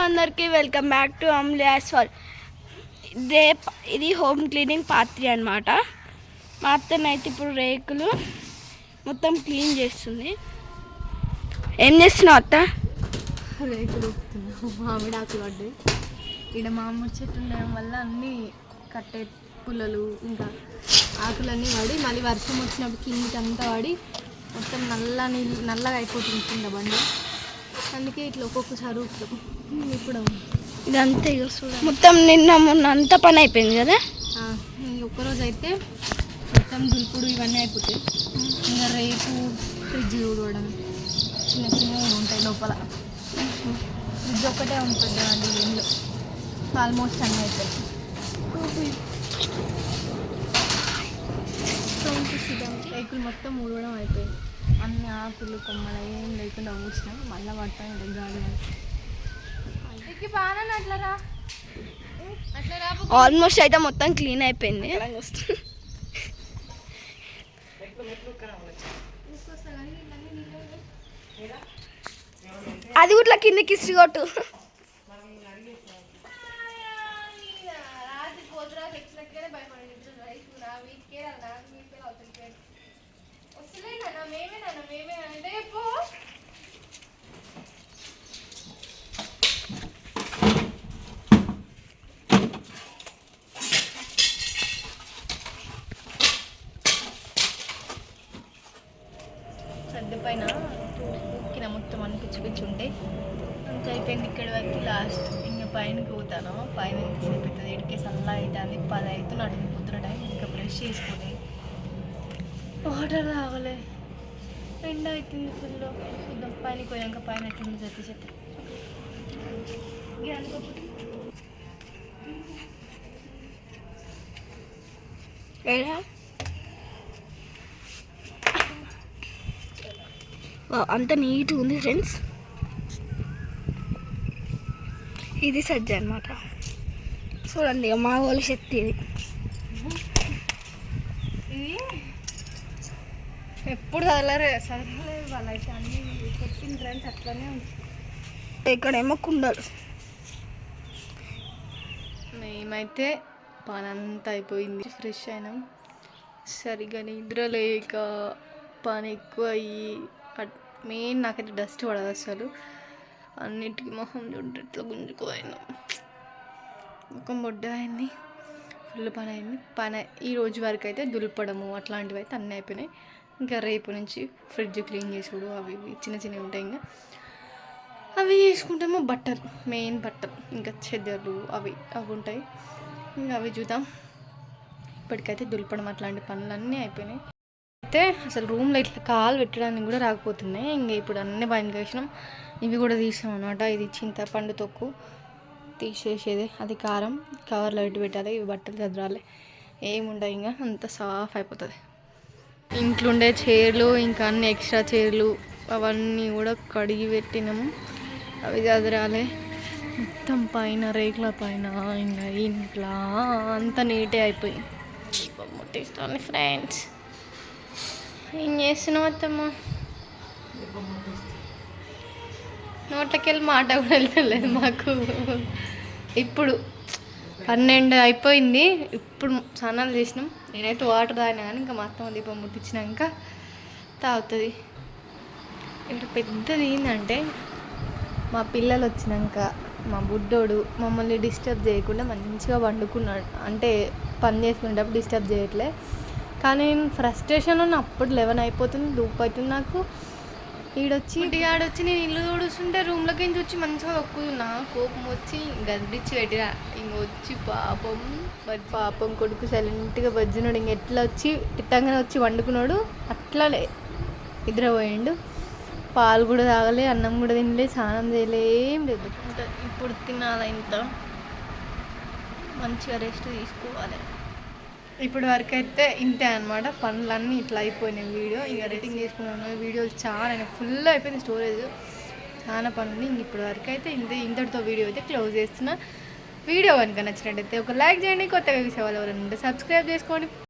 అందరికీ welcome back to అమ్లీ యాస్వాల్. ఇది home cleaning పాత్ర అనమాట. మా అత్తనైతే ఇప్పుడు రేకులు మొత్తం క్లీన్ చేస్తుంది. ఏం చేస్తున్నావు అత్త? రేకులు మామిడి ఆకులు పడ్డాయి. ఇక్కడ మామిడి చెట్టు ఉండడం వల్ల అన్నీ కట్టే పుల్లలు ఇంకా ఆకులన్నీ పడి మళ్ళీ వర్షం వచ్చినప్పుడు కిందికి అంతా పడి మొత్తం నల్లగా అయిపోతుంది కింద బండి. అందుకే ఇట్లా ఒక్కొక్కసారి ఇప్పుడు ఇదంతా మొత్తం నిన్న మొన్న అంతా పని అయిపోయింది కదా. ఒక్కరోజు అయితే మొత్తం దులుపుడు ఇవన్నీ అయిపోతాయి. ఇంకా రేపు ఫ్రిడ్జ్ చూడడం చిన్న చిన్నవి ఉంటాయి లోపల. ఫ్రిడ్జ్ ఒక్కటే ఉంటుంది అండి ఇంట్లో. ఆల్మోస్ట్ అన్నీ అవుతాయి. రేకులు మొత్తం ఊడవడం అయిపోయింది. అన్ని ఆకులు కొమ్మలు ఏం లేకుండా ఊసినాం. మళ్ళీ పడతాయి గాలి. ఆల్మోస్ట్ అయితే మొత్తం క్లీన్ అయిపోయింది. అది కూడా కిందకి ఇస్త్రీ కొట్టు. సర్ది పైన ఊకిన మొత్తం అని పిచ్చి పిచ్చి ఉంటాయి. అంత అయిపోయింది ఇక్కడ వరకు. లాస్ట్ ఇంకా పైనకి పోతాను. పైన ఎంతసేపు అవుతుంది? ఇటుకే సల్లా అవుతుంది. 10 అవుతుంది. పొద్దున టైం ఇంకా బ్రష్ చేసుకుని వాటర్ తాగలే. ఎండ అవుతుంది ఫుల్. చూద్దాం పైనకి పోయాక పైన ఎట్లుంది చెత్త. అంత నీట్గా ఉంది ఫ్రెండ్స్. ఇది సజ్జ అనమాట. చూడండి మా వాళ్ళ శక్తి ఇది. ఎప్పుడు చదవలేదు వాళ్ళైతే అన్నీ పెట్టిన ఫ్రెండ్స్ అట్లనే ఉంటుంది. ఇక్కడేమో కుండలు. మేమైతే పని అంతా అయిపోయింది. ఫ్రెష్ అయినాం. సరిగ్గా నిద్ర లేక పని ఎక్కువ అయ్యి మెయిన్ నాకైతే డస్ట్ పడదు అసలు. అన్నిటికీ మొహం చూడండి ఇట్లా గుంజుకుపోయినాం. ముఖం బొడ్డ అయింది. ఫుల్ పని అయింది. ఈ రోజు వరకు అయితే దులపడము అట్లాంటివి అయితే అన్నీ అయిపోయినాయి. ఇంకా రేపు నుంచి ఫ్రిడ్జ్ క్లీన్ చేసుడు అవి చిన్న చిన్నవి ఉంటాయి. ఇంకా అవి చేసుకుంటాము. బట్టలు మెయిన్ బట్టలు ఇంకా చెద్దర్లు అవి ఉంటాయి. ఇంకా అవి చూద్దాం. ఇప్పటికైతే దులపడం అట్లాంటి పనులన్నీ అయిపోయినాయి. అయితే అసలు రూమ్లో ఇట్లా కాలు పెట్టడానికి కూడా రాకపోతున్నాయి. ఇంకా ఇప్పుడు అన్నీ బయటకు వేసినాం. ఇవి కూడా తీసాం అనమాట. ఇది చింతపండు తొక్కు తీసేసేది. అది కారం కవర్లో పెట్టి పెట్టాలి. ఇవి బట్టలు చదరాలి. ఏముండవు ఇంకా అంత సాఫ్ అయిపోతుంది. ఇంట్లో ఉండే చైర్లు ఇంకా అన్ని ఎక్స్ట్రా చైర్లు అవన్నీ కూడా కడిగి పెట్టినాము. అవి చదరాలి. మొత్తం పైన రేకుల పైన ఇంకా ఇంట్లో అంత నీటే అయిపోయి ముట్టిస్తాను. ఫ్రెండ్స్ ఏం చేస్తున్నావు అత్తమ్మ? నోట్లకి వెళ్ళి మాట కూడా వెళ్తలేదు మాకు. ఇప్పుడు 12 అయిపోయింది. ఇప్పుడు స్నానాలు చేసినాం. నేనైతే వాటర్ తాగినా కానీ ఇంకా మా అత్తమ్మ దీపం ముట్టించినాక తాగుతుంది. ఇక్కడ పెద్దది ఏంటంటే మా పిల్లలు వచ్చినాక మా బుడ్డోడు మమ్మల్ని డిస్టర్బ్ చేయకుండా మంచిగా వండుకున్నాడు. అంటే పని చేసుకునేటప్పుడు డిస్టర్బ్ చేయట్లే. కానీ నేను ఫ్రస్ట్రేషన్లో అప్పుడు 11 అయిపోతుంది. దూపు అవుతుంది నాకు. ఆడొచ్చి నేను ఇల్లు తోడుస్తుంటే రూమ్లోకి నుంచి వచ్చి మంచిగా ఒక్కుతున్నా. కోపం వచ్చి గదిడిచ్చి పెట్టినా. ఇంక వచ్చి పాపం కొడుకు సైలెంట్గా బజ్జున్నాడు. ఇంక ఎట్లా వచ్చి తిట్టంగానే వచ్చి వండుకున్నాడు. అట్లానే నిద్రపోయిండు. పాలు కూడా తాగలే, అన్నం కూడా తినలే, స్నానం చేయలే, ఏం లేదు. ఇప్పుడు తినాలి. ఇంత మంచిగా రెస్ట్ తీసుకోవాలి. ఇప్పటి వరకు అయితే ఇంతే అనమాట. పనులన్నీ ఇట్లా అయిపోయినాయి. వీడియో ఇంకా ఎడిటింగ్ చేసుకున్నాను. వీడియోలు చాలా ఫుల్ అయిపోయింది. స్టోరేజ్ చాలా పనుంది. ఇంక ఇప్పటి వరకు అయితే ఇంతటితో వీడియో అయితే క్లోజ్ చేస్తున్నా. వీడియో కనుక నచ్చినట్టయితే ఒక లైక్ చేయండి. కొత్తగా చూసేవాళ్ళు ఎవరైనా ఉంటే సబ్స్క్రైబ్ చేసుకోండి.